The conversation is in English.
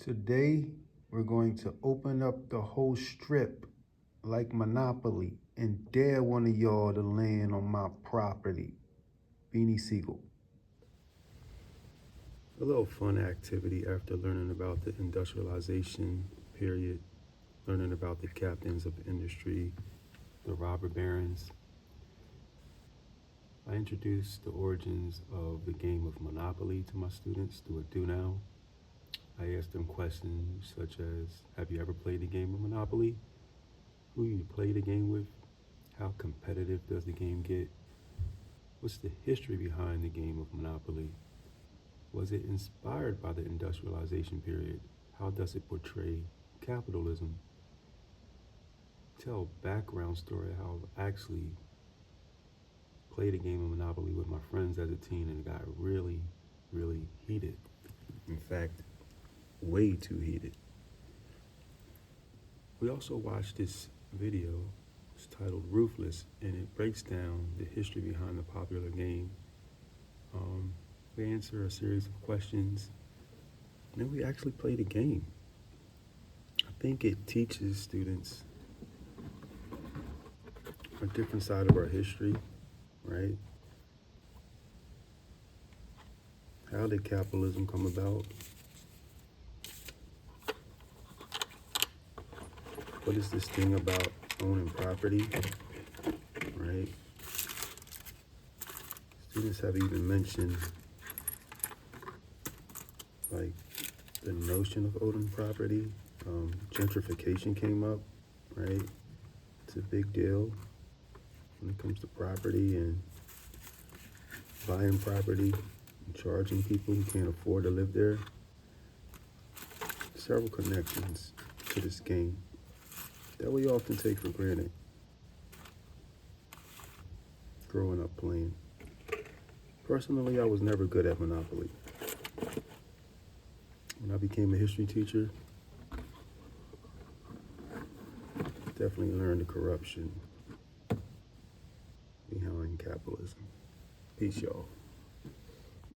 Today, we're going to open up the whole strip like Monopoly and dare one of y'all to land on my property. Beanie Siegel. A little fun activity after learning about the industrialization period, learning about the captains of industry, the robber barons. I introduced the origins of the game of Monopoly to my students through a do-now. I asked them questions such as, have you ever played the game of Monopoly? Who you play the game with? How competitive does the game get? What's the history behind the game of Monopoly? Was it inspired by the industrialization period? How does it portray capitalism? Tell a background story how I actually played a game of Monopoly with my friends as a teen and it got really, really heated. In fact, way too heated. We also watched this video. It's titled Ruthless, and it breaks down the history behind the popular game. We answer a series of questions, and then we actually play the game. I think it teaches students a different side of our history, right? How did capitalism come about? What is this thing about owning property, right? Students have even mentioned like the notion of owning property. Gentrification came up, right? It's a big deal when it comes to property and buying property and charging people who can't afford to live there. Several connections to this game that we often take for granted growing up playing. Personally, I was never good at Monopoly. When I became a history teacher, definitely learned the corruption behind capitalism. Peace, y'all.